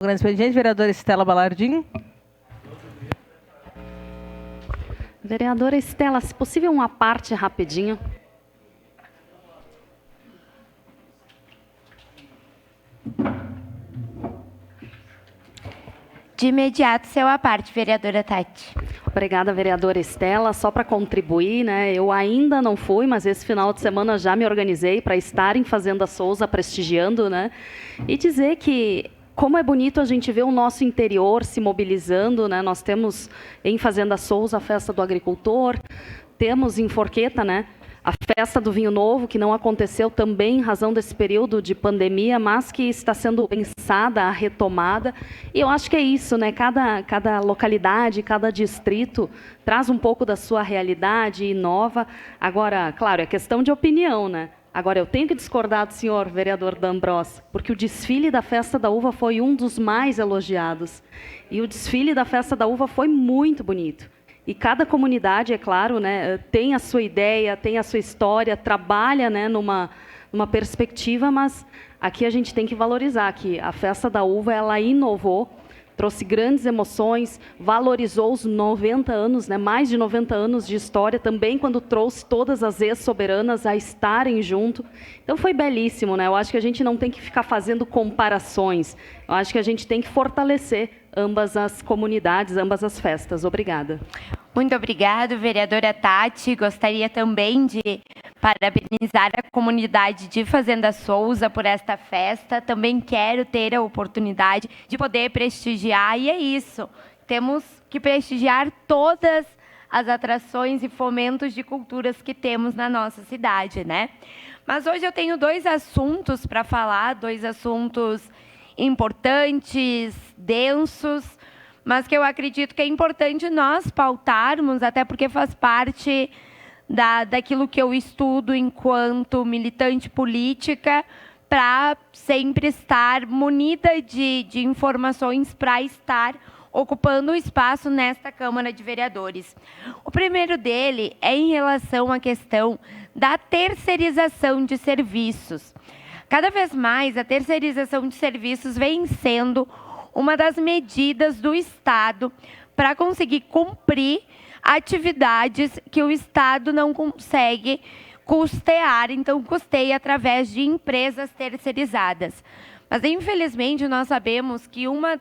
Grande expediente, vereadora Estela Balardim. Vereadora Estela, se possível uma parte rapidinho. De imediato, seu à parte, vereadora Tati. Obrigada, vereadora Estela. Só para contribuir, né? Eu ainda não fui, mas esse final de semana já me organizei para estar em Fazenda Souza prestigiando, né? E dizer que como é bonito a gente ver o nosso interior se mobilizando, né? Nós temos em Fazenda Souza a Festa do Agricultor, temos em Forqueta, né? A Festa do Vinho Novo, que não aconteceu também em razão desse período de pandemia, mas que está sendo pensada a retomada. E eu acho que é isso, né? Cada localidade, cada distrito traz um pouco da sua realidade e inova. Agora, claro, é questão de opinião, né? Agora, eu tenho que discordar do senhor vereador D'Ambros, porque o desfile da Festa da Uva foi um dos mais elogiados. E o desfile da Festa da Uva foi muito bonito. E cada comunidade, é claro, né, tem a sua ideia, tem a sua história, trabalha, né, numa perspectiva, mas aqui a gente tem que valorizar que a Festa da Uva ela inovou, trouxe grandes emoções, valorizou os 90 anos, né, mais de 90 anos de história, também quando trouxe todas as ex-soberanas a estarem junto. Então foi belíssimo, né? Eu acho que a gente não tem que ficar fazendo comparações, eu acho que a gente tem que fortalecer ambas as comunidades, ambas as festas. Obrigada. Muito obrigada, vereadora Tati. Gostaria também de parabenizar a comunidade de Fazenda Souza por esta festa. Também quero ter a oportunidade de poder prestigiar, e é isso. Temos que prestigiar todas as atrações e fomentos de culturas que temos na nossa cidade, né? Mas hoje eu tenho dois assuntos para falar, dois assuntos importantes, densos, mas que eu acredito que é importante nós pautarmos, até porque faz parte daquilo que eu estudo enquanto militante política, para sempre estar munida de informações para estar ocupando o espaço nesta Câmara de Vereadores. O primeiro dele é em relação à questão da terceirização de serviços. Cada vez mais, a terceirização de serviços vem sendo uma das medidas do Estado para conseguir cumprir atividades que o Estado não consegue custear, então custeia através de empresas terceirizadas. Mas, infelizmente, nós sabemos que uma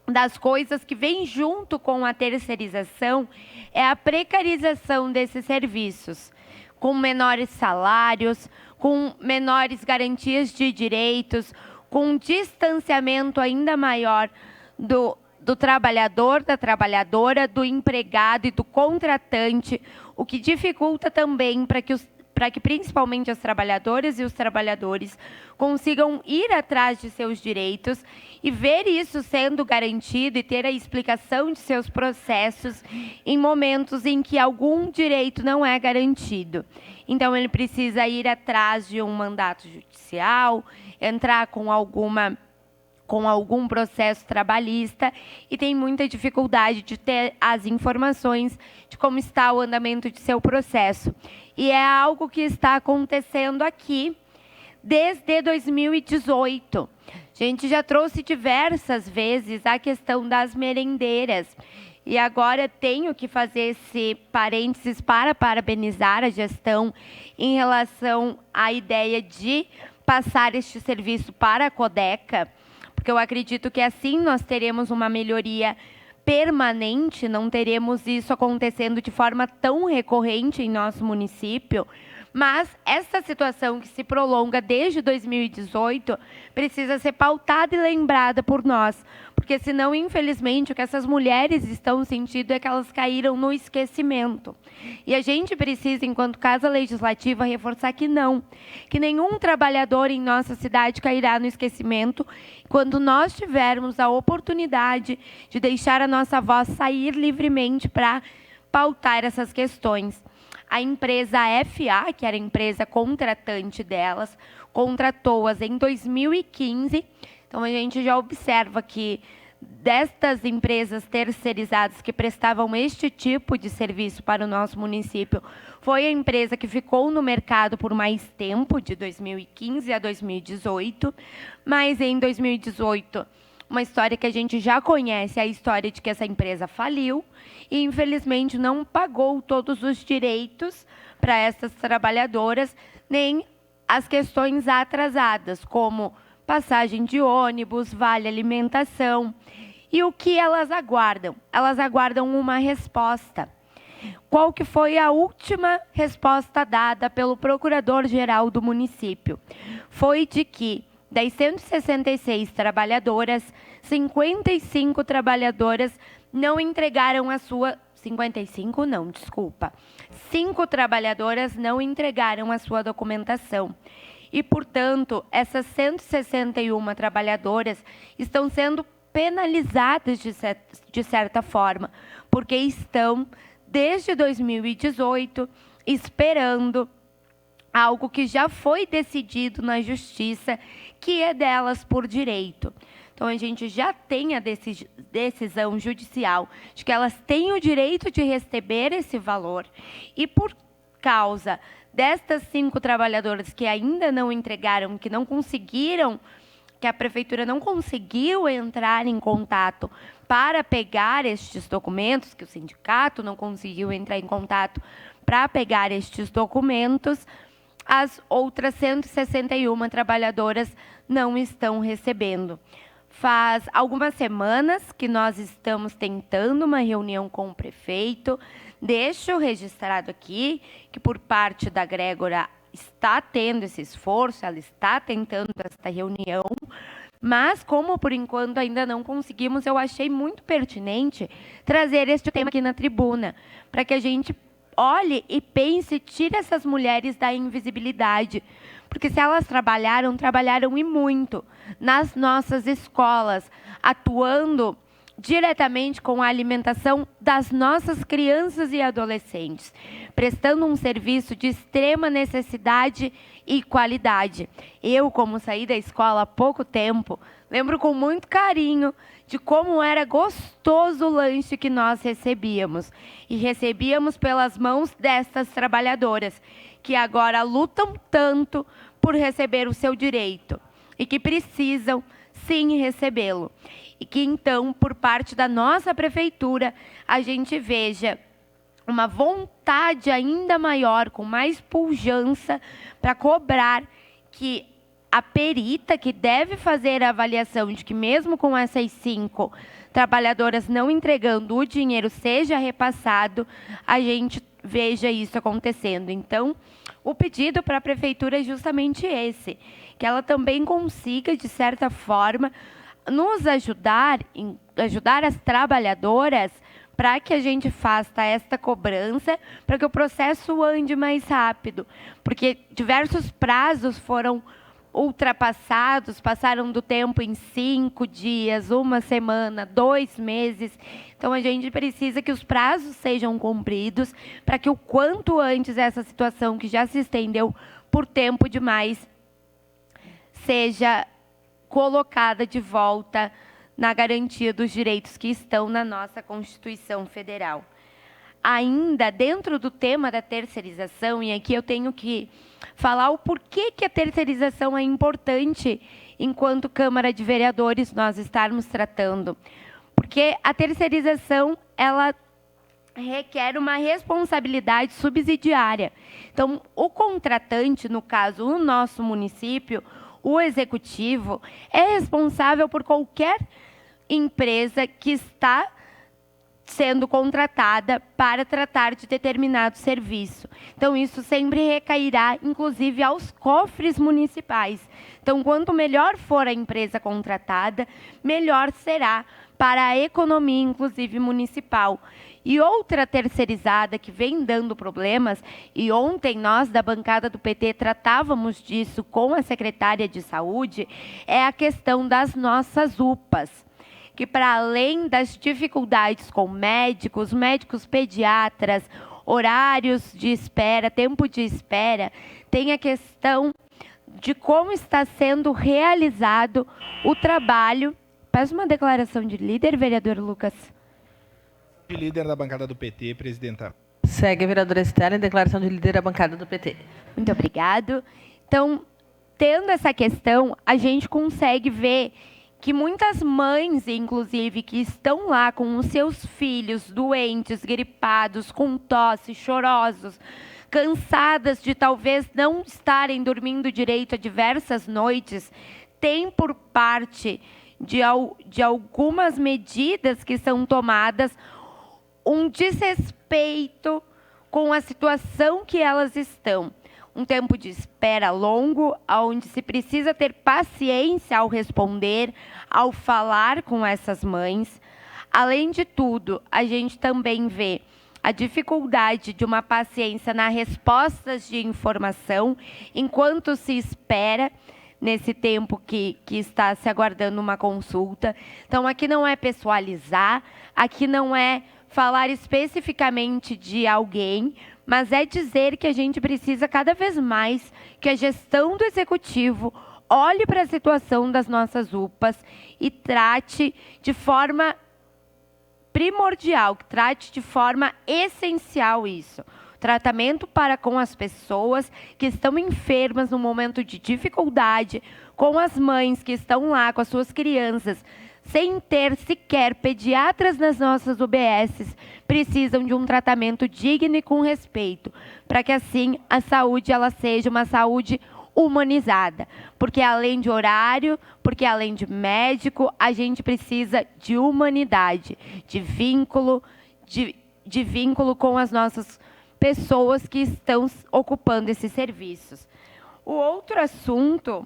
das coisas que vem junto com a terceirização é a precarização desses serviços, com menores salários, com menores garantias de direitos, com um distanciamento ainda maior do trabalhador, da trabalhadora, do empregado e do contratante, o que dificulta também para que principalmente as trabalhadoras e os trabalhadores consigam ir atrás de seus direitos e ver isso sendo garantido e ter a explicação de seus processos em momentos em que algum direito não é garantido. Então, ele precisa ir atrás de um mandato judicial, entrar com algum processo trabalhista e tem muita dificuldade de ter as informações de como está o andamento de seu processo. E é algo que está acontecendo aqui desde 2018. A gente já trouxe diversas vezes a questão das merendeiras. E agora tenho que fazer esse parênteses para parabenizar a gestão em relação à ideia de passar este serviço para a Codeca, porque eu acredito que assim nós teremos uma melhoria permanente, não teremos isso acontecendo de forma tão recorrente em nosso município. Mas essa situação que se prolonga desde 2018 precisa ser pautada e lembrada por nós, porque senão, infelizmente, o que essas mulheres estão sentindo é que elas caíram no esquecimento. E a gente precisa, enquanto Casa Legislativa, reforçar que não, que nenhum trabalhador em nossa cidade cairá no esquecimento quando nós tivermos a oportunidade de deixar a nossa voz sair livremente para pautar essas questões. A empresa FA, que era a empresa contratante delas, contratou-as em 2015. Então, a gente já observa que destas empresas terceirizadas que prestavam este tipo de serviço para o nosso município, foi a empresa que ficou no mercado por mais tempo, de 2015 a 2018, mas em 2018 uma história que a gente já conhece, a história de que essa empresa faliu e, infelizmente, não pagou todos os direitos para essas trabalhadoras, nem as questões atrasadas, como passagem de ônibus, vale alimentação. E o que elas aguardam? Elas aguardam uma resposta. Qual que foi a última resposta dada pelo procurador-geral do município? Foi de que, das 166 trabalhadoras, 55 trabalhadoras não entregaram a sua... 55 não, desculpa. 5 trabalhadoras não entregaram a sua documentação. E, portanto, essas 161 trabalhadoras estão sendo penalizadas de certa forma, porque estão, desde 2018, esperando algo que já foi decidido na Justiça, que é delas por direito. Então, a gente já tem a decisão judicial de que elas têm o direito de receber esse valor. E, por causa destas 5 trabalhadoras que ainda não entregaram, que não conseguiram, que a Prefeitura não conseguiu entrar em contato para pegar estes documentos, que o sindicato não conseguiu entrar em contato para pegar estes documentos, as outras 161 trabalhadoras não estão recebendo. Faz algumas semanas que nós estamos tentando uma reunião com o prefeito. Deixo registrado aqui que, por parte da Grégora, está tendo esse esforço, ela está tentando esta reunião, mas como, por enquanto, ainda não conseguimos, eu achei muito pertinente trazer este tema aqui na tribuna, para que a gente olhe e pense, tire essas mulheres da invisibilidade, porque se elas trabalharam e muito nas nossas escolas, atuando diretamente com a alimentação das nossas crianças e adolescentes, prestando um serviço de extrema necessidade e qualidade. Eu, como saí da escola há pouco tempo, lembro com muito carinho de como era gostoso o lanche que nós recebíamos. E recebíamos pelas mãos dessas trabalhadoras, que agora lutam tanto por receber o seu direito e que precisam, sim, recebê-lo. E que, então, por parte da nossa prefeitura, a gente veja uma vontade ainda maior, com mais pujança, para cobrar que a perita que deve fazer a avaliação de que, mesmo com essas 5 trabalhadoras não entregando, o dinheiro seja repassado, a gente veja isso acontecendo. Então, o pedido para a prefeitura é justamente esse, que ela também consiga, de certa forma, nos ajudar as trabalhadoras para que a gente faça esta cobrança, para que o processo ande mais rápido, porque diversos prazos foram ultrapassados, passaram do tempo em 5 dias, 1 semana, 2 meses. Então, a gente precisa que os prazos sejam cumpridos para que o quanto antes essa situação, que já se estendeu por tempo demais, seja colocada de volta na garantia dos direitos que estão na nossa Constituição Federal. Ainda dentro do tema da terceirização, e aqui eu tenho que falar o porquê que a terceirização é importante enquanto Câmara de Vereadores nós estarmos tratando. Porque a terceirização, ela requer uma responsabilidade subsidiária. Então, o contratante, no caso, o nosso município, o executivo, é responsável por qualquer empresa que está sendo contratada para tratar de determinado serviço. Então, isso sempre recairá, inclusive, aos cofres municipais. Então, quanto melhor for a empresa contratada, melhor será para a economia, inclusive, municipal. E outra terceirizada que vem dando problemas, e ontem nós da bancada do PT tratávamos disso com a secretária de Saúde, é a questão das nossas UPAs, que para além das dificuldades com médicos pediatras, horários de espera, tempo de espera, tem a questão de como está sendo realizado o trabalho. Faz uma declaração de líder, vereador Lucas. De líder da bancada do PT, presidenta. Segue a vereadora Estela em declaração de líder da bancada do PT. Muito obrigado. Então, tendo essa questão, a gente consegue ver que muitas mães, inclusive, que estão lá com os seus filhos doentes, gripados, com tosse, chorosos, cansadas de talvez não estarem dormindo direito a diversas noites, tem por parte de algumas medidas que são tomadas um desrespeito com a situação que elas estão. Um tempo de espera longo, onde se precisa ter paciência ao responder, ao falar com essas mães. Além de tudo, a gente também vê a dificuldade de uma paciência nas respostas de informação, enquanto se espera nesse tempo que está se aguardando uma consulta. Então, aqui não é pessoalizar, aqui não é falar especificamente de alguém, mas é dizer que a gente precisa cada vez mais que a gestão do executivo olhe para a situação das nossas UPAs e trate de forma primordial, que trate de forma essencial isso. Tratamento para com as pessoas que estão enfermas no momento de dificuldade, com as mães que estão lá com as suas crianças, sem ter sequer pediatras nas nossas UBSs, precisam de um tratamento digno e com respeito, para que assim a saúde ela seja uma saúde humanizada. Porque além de horário, porque além de médico, a gente precisa de humanidade, de vínculo com as nossas pessoas que estão ocupando esses serviços. O outro assunto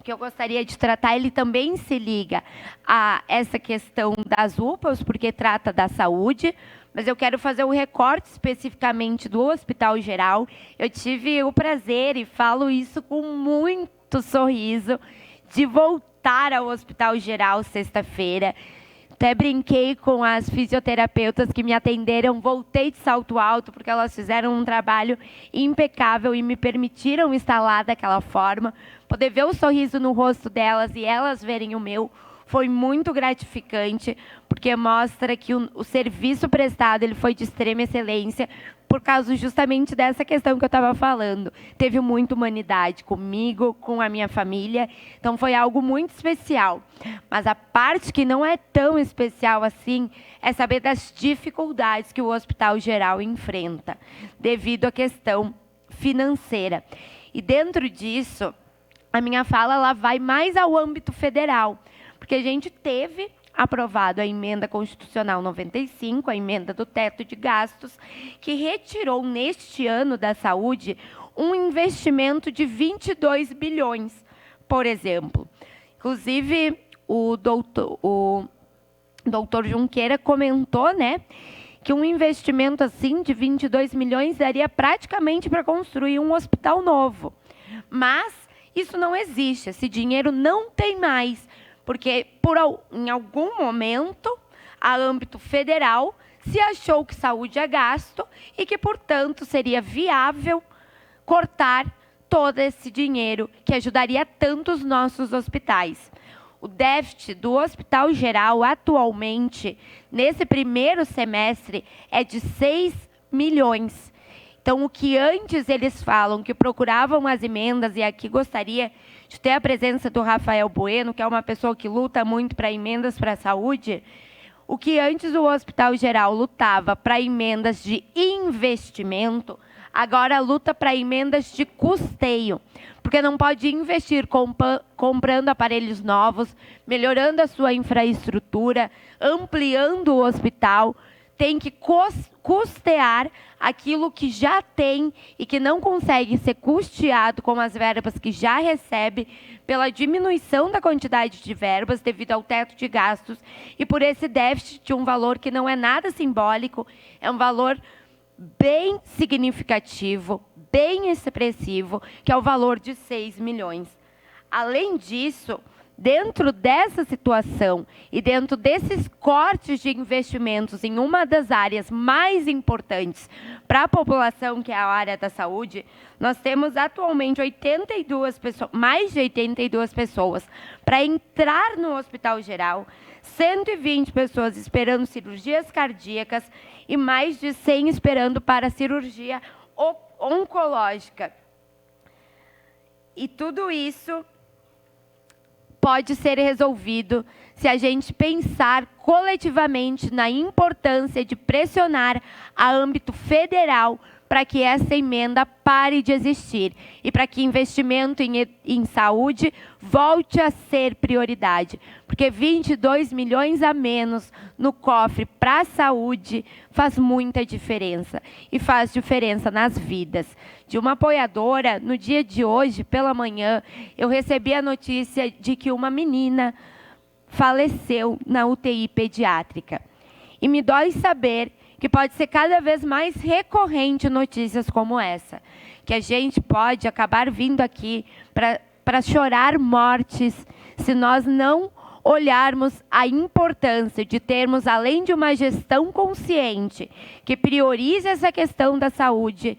que eu gostaria de tratar, ele também se liga a essa questão das UPAs, porque trata da saúde, mas eu quero fazer um recorte especificamente do Hospital Geral. Eu tive o prazer, e falo isso com muito sorriso, de voltar ao Hospital Geral sexta-feira. Até brinquei com as fisioterapeutas que me atenderam, voltei de salto alto, porque elas fizeram um trabalho impecável e me permitiram estar lá daquela forma. Poder ver o sorriso no rosto delas e elas verem o meu foi muito gratificante, porque mostra que o serviço prestado ele foi de extrema excelência, por causa justamente dessa questão que eu estava falando. Teve muita humanidade comigo, com a minha família, então foi algo muito especial. Mas a parte que não é tão especial assim é saber das dificuldades que o Hospital Geral enfrenta, devido à questão financeira. E dentro disso, a minha fala ela vai mais ao âmbito federal, porque a gente teve aprovado a emenda constitucional 95, a emenda do teto de gastos, que retirou neste ano da saúde um investimento de 22 bilhões, por exemplo. Inclusive, o doutor Junqueira comentou, né, que um investimento assim de 22 milhões daria praticamente para construir um hospital novo. Mas isso não existe, esse dinheiro não tem mais, porque em algum momento, a âmbito federal, se achou que saúde é gasto e que, portanto, seria viável cortar todo esse dinheiro que ajudaria tanto os nossos hospitais. O déficit do Hospital Geral, atualmente, nesse primeiro semestre, é de 6 milhões. Então, o que antes eles falam, que procuravam as emendas, e aqui gostaria de ter a presença do Rafael Bueno, que é uma pessoa que luta muito para emendas para a saúde, o que antes o Hospital Geral lutava para emendas de investimento, agora luta para emendas de custeio, porque não pode investir comprando aparelhos novos, melhorando a sua infraestrutura, ampliando o hospital, tem que custear aquilo que já tem e que não consegue ser custeado com as verbas que já recebe, pela diminuição da quantidade de verbas devido ao teto de gastos e por esse déficit de um valor que não é nada simbólico, é um valor bem significativo, bem expressivo, que é o valor de 6 milhões. Além disso, dentro dessa situação e dentro desses cortes de investimentos em uma das áreas mais importantes para a população, que é a área da saúde, nós temos atualmente mais de 82 pessoas para entrar no Hospital Geral, 120 pessoas esperando cirurgias cardíacas e mais de 100 esperando para cirurgia oncológica. E tudo isso pode ser resolvido se a gente pensar coletivamente na importância de pressionar a âmbito federal para que essa emenda pare de existir e para que investimento em saúde volte a ser prioridade. Porque 22 milhões a menos no cofre para a saúde faz muita diferença. E faz diferença nas vidas. De uma apoiadora, no dia de hoje, pela manhã, eu recebi a notícia de que uma menina faleceu na UTI pediátrica. E me dói saber que pode ser cada vez mais recorrente notícias como essa, que a gente pode acabar vindo aqui para chorar mortes se nós não olharmos a importância de termos, além de uma gestão consciente, que priorize essa questão da saúde,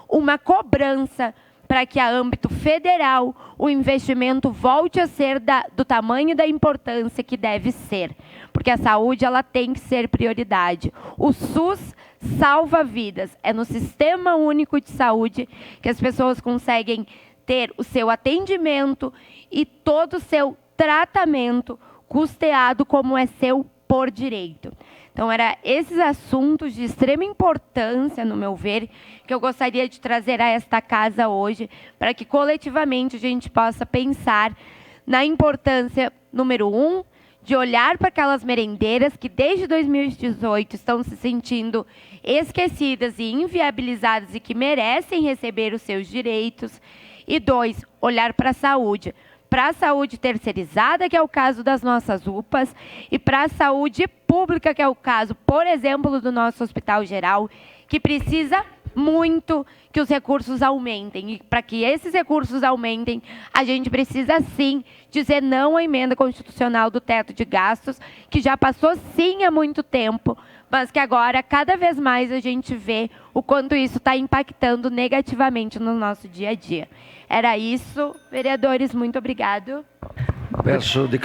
uma cobrança para que, a âmbito federal, o investimento volte a ser do tamanho e da importância que deve ser. Porque a saúde ela tem que ser prioridade. O SUS salva vidas. É no Sistema Único de Saúde que as pessoas conseguem ter o seu atendimento e todo o seu tratamento custeado como é seu por direito. Então, eram esses assuntos de extrema importância, no meu ver, que eu gostaria de trazer a esta casa hoje, para que coletivamente a gente possa pensar na importância, número 1, de olhar para aquelas merendeiras que desde 2018 estão se sentindo esquecidas e inviabilizadas e que merecem receber os seus direitos. E 2, olhar para a saúde terceirizada, que é o caso das nossas UPAs, e para a saúde pública, que é o caso, por exemplo, do nosso Hospital Geral, que precisa muito que os recursos aumentem. E para que esses recursos aumentem, a gente precisa, sim, dizer não à emenda constitucional do teto de gastos, que já passou, sim, há muito tempo, mas que agora, cada vez mais, a gente vê o quanto isso está impactando negativamente no nosso dia a dia. Era isso, vereadores, muito obrigado. Peço declaração.